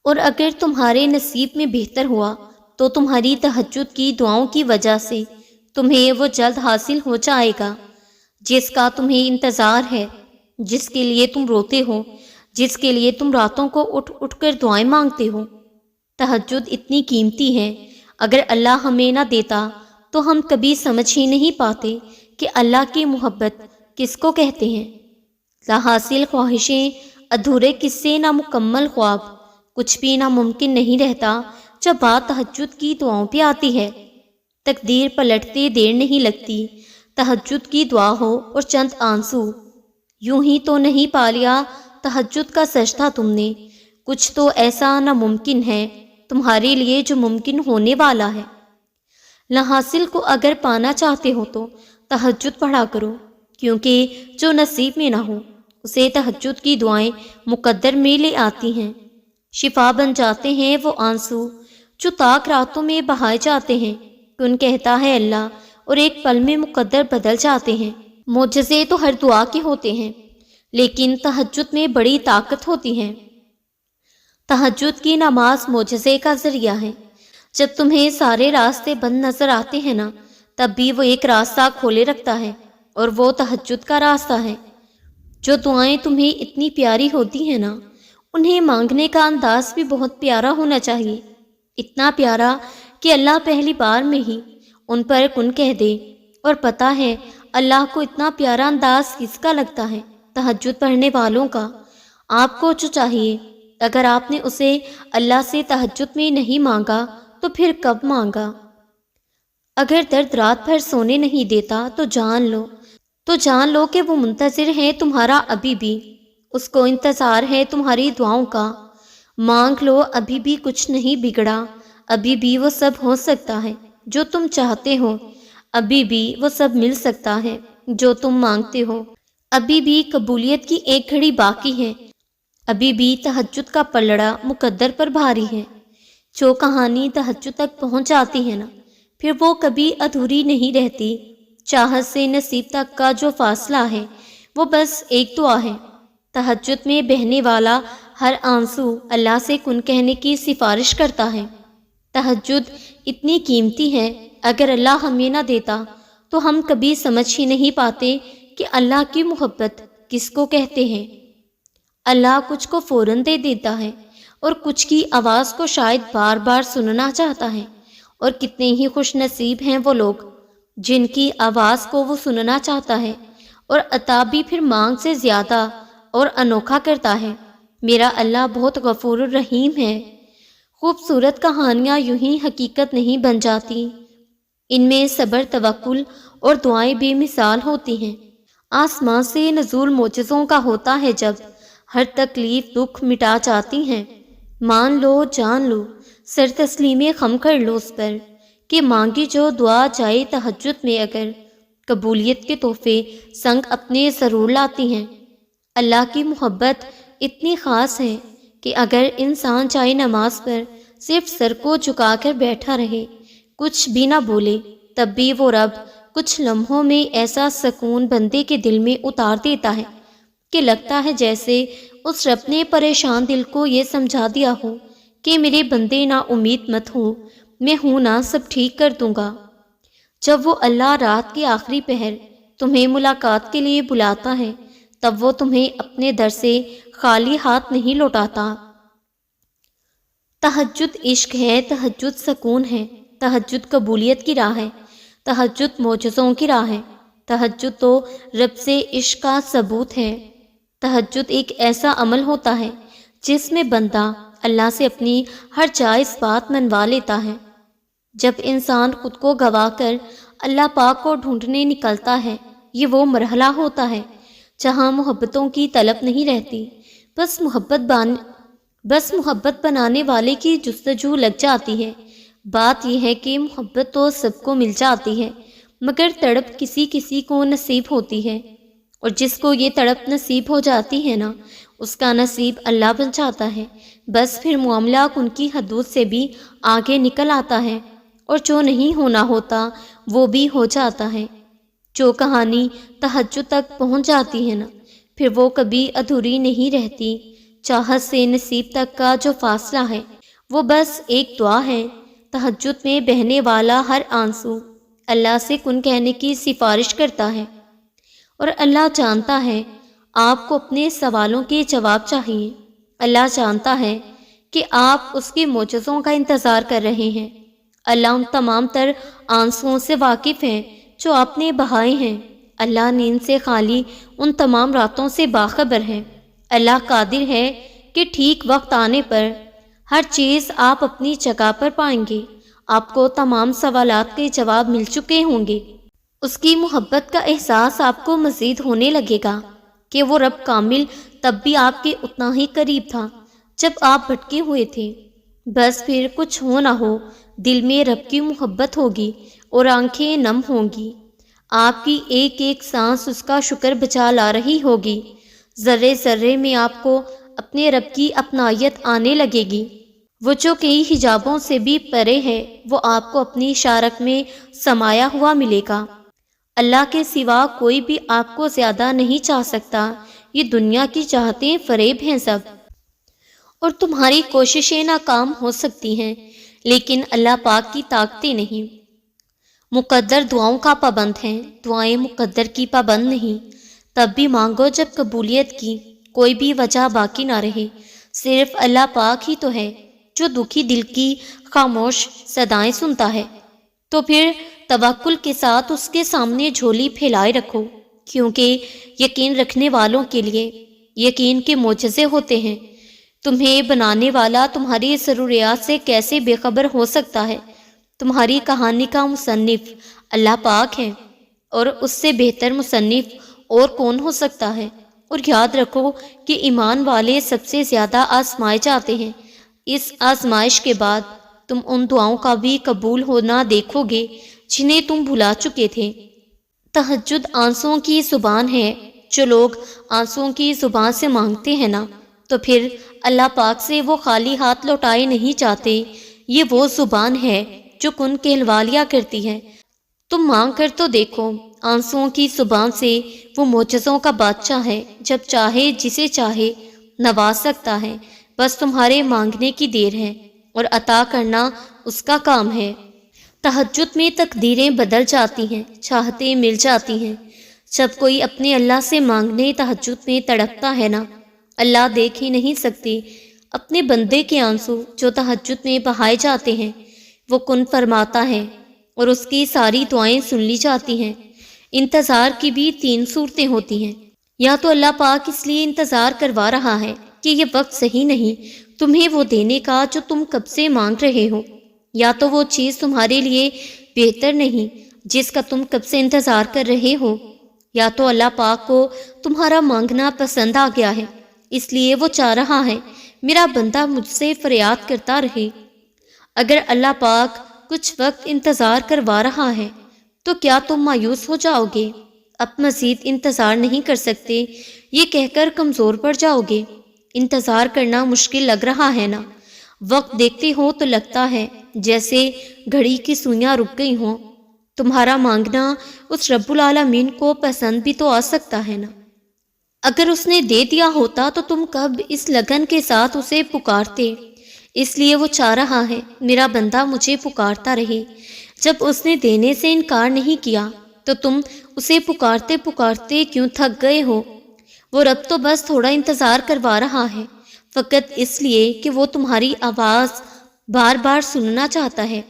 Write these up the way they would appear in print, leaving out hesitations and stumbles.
اور اگر تمہارے نصیب میں بہتر ہوا تو تمہاری تہجد کی دعاؤں کی وجہ سے تمہیں وہ جلد حاصل ہو جائے گا جس کا تمہیں انتظار ہے، جس کے لیے تم روتے ہو، جس کے لیے تم راتوں کو اٹھ اٹھ کر دعائیں مانگتے ہو۔ تہجد اتنی قیمتی ہے، اگر اللہ ہمیں نہ دیتا تو ہم کبھی سمجھ ہی نہیں پاتے کہ اللہ کی محبت کس کو کہتے ہیں۔ لا حاصل خواہشیں، ادھورے قصے، نامکمل خواب، کچھ بھی ناممکن نہیں رہتا جب بات تہجد کی دعاؤں پہ آتی ہے۔ تقدیر پلٹتے دیر نہیں لگتی، تہجد کی دعا ہو اور چند آنسو، یوں ہی تو نہیں پا لیا تہجد کا سجدہ تم نے۔ کچھ تو ایسا ناممکن ہے تمہارے لیے جو ممکن ہونے والا ہے۔ لا حاصل کو اگر پانا چاہتے ہو تو تہجد پڑھا کرو، کیونکہ جو نصیب میں نہ ہو اسے تہجد کی دعائیں مقدر میں لے آتی ہیں۔ شفا بن جاتے ہیں وہ آنسو جو تاک راتوں میں بہائے جاتے ہیں، کن کہتا ہے اللہ، اور ایک پل میں مقدر بدل جاتے ہیں۔ معجزے تو ہر دعا کے ہوتے ہیں، لیکن تہجد میں بڑی طاقت ہوتی ہے۔ تہجد کی نماز معجزے کا ذریعہ ہے۔ جب تمہیں سارے راستے بند نظر آتے ہیں نا، تب بھی وہ ایک راستہ کھولے رکھتا ہے، اور وہ تہجد کا راستہ ہے۔ جو دعائیں تمہیں اتنی پیاری ہوتی ہیں نا، انہیں مانگنے کا انداز بھی بہت پیارا ہونا چاہیے، اتنا پیارا کہ اللہ پہلی بار میں ہی ان پر کن کہہ دے۔ اور پتہ ہے اللہ کو اتنا پیارا انداز کس کا لگتا ہے؟ تہجد پڑھنے والوں کا۔ آپ کو جو چاہیے، اگر آپ نے اسے اللہ سے تہجد میں نہیں مانگا تو پھر کب مانگا؟ اگر درد رات بھر سونے نہیں دیتا تو جان لو کہ وہ منتظر ہے تمہارا ابھی بھی، اس کو انتظار ہے تمہاری دعاؤں کا۔ مانگ لو، ابھی بھی کچھ نہیں بگڑا، ابھی بھی وہ سب ہو سکتا ہے جو تم چاہتے ہو، ابھی بھی وہ سب مل سکتا ہے جو تم مانگتے ہو، ابھی بھی قبولیت کی ایک گھڑی باقی ہے، ابھی بھی تہجد کا پلڑا مقدر پر بھاری ہے۔ جو کہانی تہجد تک پہنچ جاتی ہے نا، پھر وہ کبھی ادھوری نہیں رہتی۔ چاہت سے نصیب تک کا جو فاصلہ ہے وہ بس ایک دعا ہے۔ تہجد میں بہنے والا ہر آنسو اللہ سے کن کہنے کی سفارش کرتا ہے۔ تہجد اتنی قیمتی ہے، اگر اللہ ہمیں نہ دیتا تو ہم کبھی سمجھ ہی نہیں پاتے کہ اللہ کی محبت کس کو کہتے ہیں۔ اللہ کچھ کو فوراً دے دیتا ہے، اور کچھ کی آواز کو شاید بار بار سننا چاہتا ہے، اور کتنے ہی خوش نصیب ہیں وہ لوگ جن کی آواز کو وہ سننا چاہتا ہے، اور عطا بھی پھر مانگ سے زیادہ اور انوکھا کرتا ہے۔ میرا اللہ بہت غفور الرحیم ہے۔ خوبصورت کہانیاں یوں ہی حقیقت نہیں بن جاتی، ان میں صبر، توکل اور دعائیں بے مثال ہوتی ہیں۔ آسمان سے نزول معجزوں کا ہوتا ہے جب ہر تکلیف دکھ مٹا جاتی ہیں۔ مان لو، جان لو، سر تسلیم خم کر لو اس پر کہ مانگی جو دعا جائے تہجد میں، اگر قبولیت کے تحفے سنگ اپنے ضرور لاتی ہیں۔ اللہ کی محبت اتنی خاص ہے کہ اگر انسان چاہے نماز پر صرف سر کو جھکا کر بیٹھا رہے، کچھ بھی نہ بولے، تب بھی وہ رب کچھ لمحوں میں ایسا سکون بندے کے دل میں اتار دیتا ہے کہ لگتا ہے جیسے اس رب نے پریشان دل کو یہ سمجھا دیا ہو کہ میرے بندے نا امید مت ہو، میں ہوں نا، سب ٹھیک کر دوں گا۔ جب وہ اللہ رات کے آخری پہر تمہیں ملاقات کے لیے بلاتا ہے، تب وہ تمہیں اپنے در سے خالی ہاتھ نہیں لوٹاتا۔ تہجد عشق ہے، تہجد سکون ہے، تہجد قبولیت کی راہ ہے، تہجد معجزوں کی راہ ہے، تہجد تو رب سے عشق کا ثبوت ہے۔ تہجد ایک ایسا عمل ہوتا ہے جس میں بندہ اللہ سے اپنی ہر جائز بات منوا لیتا ہے۔ جب انسان خود کو گوا کر اللہ پاک کو ڈھونڈنے نکلتا ہے، یہ وہ مرحلہ ہوتا ہے جہاں محبتوں کی طلب نہیں رہتی، بس محبت بنانے والے کی جستجو لگ جاتی ہے۔ بات یہ ہے کہ محبت تو سب کو مل جاتی ہے، مگر تڑپ کسی کسی کو نصیب ہوتی ہے، اور جس کو یہ تڑپ نصیب ہو جاتی ہے نا، اس کا نصیب اللہ بن جاتا ہے۔ بس پھر معاملہ ان کی حدود سے بھی آگے نکل آتا ہے، اور جو نہیں ہونا ہوتا وہ بھی ہو جاتا ہے۔ جو کہانی تہجد تک پہنچ جاتی ہے نا، پھر وہ کبھی ادھوری نہیں رہتی، چاہت سے نصیب تک کا جو فاصلہ ہے وہ بس ایک دعا ہے۔ تہجد میں بہنے والا ہر آنسو اللہ سے کن کہنے کی سفارش کرتا ہے، اور اللہ جانتا ہے آپ کو اپنے سوالوں کے جواب چاہیے۔ اللہ جانتا ہے کہ آپ اس کے معجزوں کا انتظار کر رہے ہیں۔ اللہ ان تمام تر آنسوؤں سے واقف ہے جو آپ نے بہائے ہیں۔ اللہ نیند سے خالی ان تمام راتوں سے باخبر ہے۔ اللہ قادر ہے کہ ٹھیک وقت آنے پر ہر چیز آپ اپنی جگہ پر پائیں گے۔ آپ کو تمام سوالات کے جواب مل چکے ہوں گے۔ اس کی محبت کا احساس آپ کو مزید ہونے لگے گا کہ وہ رب کامل تب بھی آپ کے اتنا ہی قریب تھا جب آپ بھٹکے ہوئے تھے۔ بس پھر کچھ ہو نہ ہو، دل میں رب کی محبت ہوگی اور آنکھیں نم ہوں گی۔ آپ کی ایک ایک سانس اس کا شکر بجا لا رہی ہوگی۔ ذرے ذرے میں آپ کو اپنے رب کی اپنائیت آنے لگے گی۔ وہ جو کئی حجابوں سے بھی پرے ہے، وہ آپ کو اپنی شارک میں سمایا ہوا ملے گا۔ اللہ کے سوا کوئی بھی آپ کو زیادہ نہیں چاہ سکتا۔ یہ دنیا کی چاہتیں فریب ہیں سب، اور تمہاری کوششیں ناکام ہو سکتی ہیں، لیکن اللہ پاک کی طاقتیں نہیں۔ مقدر دعاؤں کا پابند ہیں، دعائیں مقدر کی پابند نہیں۔ تب بھی مانگو جب قبولیت کی کوئی بھی وجہ باقی نہ رہے۔ صرف اللہ پاک ہی تو ہے جو دکھی دل کی خاموش صدائیں سنتا ہے۔ تو پھر توکل کے ساتھ اس کے سامنے جھولی پھیلائے رکھو، کیونکہ یقین رکھنے والوں کے لیے یقین کے معجزے ہوتے ہیں۔ تمہیں بنانے والا تمہاری ضروریات سے کیسے بے خبر ہو سکتا ہے؟ تمہاری کہانی کا مصنف اللہ پاک ہے، اور اس سے بہتر مصنف اور کون ہو سکتا ہے؟ اور یاد رکھو کہ ایمان والے سب سے زیادہ آزمائے جاتے ہیں۔ اس آزمائش کے بعد تم ان دعاؤں کا بھی قبول ہونا دیکھو گے جنہیں تم بھلا چکے تھے۔ تہجد آنسوؤں کی زبان ہے۔ جو لوگ آنسوؤں کی زبان سے مانگتے ہیں نا، تو پھر اللہ پاک سے وہ خالی ہاتھ لوٹائے نہیں جاتے۔ یہ وہ زبان ہے جو کن کہلوا لیا کرتی ہے۔ تم مانگ کر تو دیکھو، آنسوؤں کی زبان سے وہ معجزوں کا بادشاہ ہے، جب چاہے جسے چاہے نواز سکتا ہے۔ بس تمہارے مانگنے کی دیر ہے، اور عطا کرنا اس کا کام ہے۔ تہجد میں تقدیریں بدل جاتی ہیں، چاہتیں مل جاتی ہیں۔ جب کوئی اپنے اللہ سے مانگنے تہجد میں تڑپتا ہے نا، اللہ دیکھ ہی نہیں سکتے اپنے بندے کے آنسو جو تہجد میں بہائے جاتے ہیں۔ وہ کن فرماتا ہے اور اس کی ساری دعائیں سن لی جاتی ہیں۔ انتظار کی بھی 3 صورتیں ہوتی ہیں۔ یا تو اللہ پاک اس لیے انتظار کروا رہا ہے کہ یہ وقت صحیح نہیں تمہیں وہ دینے کا جو تم کب سے مانگ رہے ہو، یا تو وہ چیز تمہارے لیے بہتر نہیں جس کا تم کب سے انتظار کر رہے ہو، یا تو اللہ پاک کو تمہارا مانگنا پسند آ گیا ہے، اس لیے وہ چاہ رہا ہے میرا بندہ مجھ سے فریاد کرتا رہے۔ اگر اللہ پاک کچھ وقت انتظار کروا رہا ہے تو کیا تم مایوس ہو جاؤ گے؟ اب مزید انتظار نہیں کر سکتے یہ کہہ کر کمزور پڑ جاؤ گے؟ انتظار کرنا مشکل لگ رہا ہے نا؟ وقت دیکھتے ہو تو لگتا ہے جیسے گھڑی کی سوئیاں رک گئی ہوں۔ تمہارا مانگنا اس رب العالمین کو پسند بھی تو آ سکتا ہے نا؟ اگر اس نے دے دیا ہوتا تو تم کب اس لگن کے ساتھ اسے پکارتے؟ اس لیے وہ چاہ رہا ہے میرا بندہ مجھے پکارتا رہے۔ جب اس نے دینے سے انکار نہیں کیا تو تم اسے پکارتے پکارتے کیوں تھک گئے ہو؟ وہ رب تو بس تھوڑا انتظار کروا رہا ہے، فقط اس لیے کہ وہ تمہاری آواز بار بار سننا چاہتا ہے۔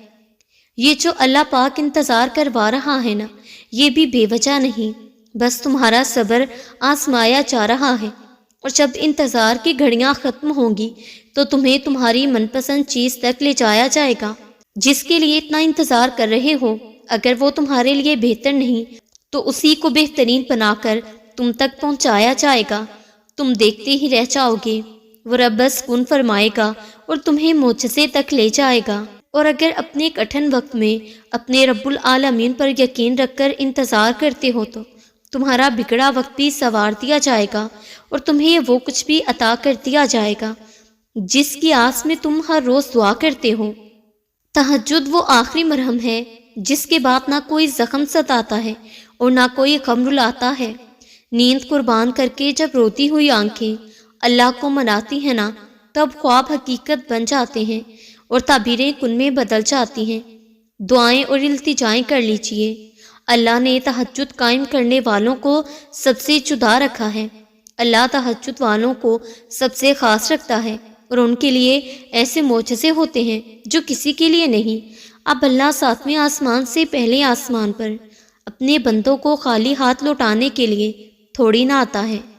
یہ جو اللہ پاک انتظار کروا رہا ہے نا، یہ بھی بے وجہ نہیں، بس تمہارا صبر آزمایا جا رہا ہے۔ اور جب انتظار کی گھڑیاں ختم ہوں گی تو تمہیں تمہاری من پسند چیز تک لے جایا جائے گا جس کے لیے اتنا انتظار کر رہے ہو۔ اگر وہ تمہارے لیے بہتر نہیں تو اسی کو بہترین بنا کر تم تک پہنچایا جائے گا۔ تم دیکھتے ہی رہ جاؤ گے، وہ رب بس کن فرمائے گا اور تمہیں معجزے تک لے جائے گا۔ اور اگر اپنے کٹھن وقت میں اپنے رب العالمین پر یقین رکھ کر انتظار کرتے ہو تو تمہارا بگڑا وقت بھی سنوار دیا جائے گا، اور تمہیں وہ کچھ بھی عطا کر دیا جائے گا جس کی آس میں تم ہر روز دعا کرتے ہو۔ تہجد وہ آخری مرہم ہے جس کے بعد نہ کوئی زخم ستاتا ہے اور نہ کوئی غم رلاتا ہے۔ نیند قربان کر کے جب روتی ہوئی آنکھیں اللہ کو مناتی ہیں نا، تب خواب حقیقت بن جاتے ہیں اور تعبیریں کن میں بدل جاتی ہیں۔ دعائیں اور التجائیں کر لیجئے۔ اللہ نے تہجد قائم کرنے والوں کو سب سے جدا رکھا ہے۔ اللہ تہجد والوں کو سب سے خاص رکھتا ہے اور ان کے لیے ایسے معجزے ہوتے ہیں جو کسی کے لیے نہیں۔ اب اللہ ساتویں آسمان سے پہلے آسمان پر اپنے بندوں کو خالی ہاتھ لوٹانے کے لیے تھوڑی نہ آتا ہے۔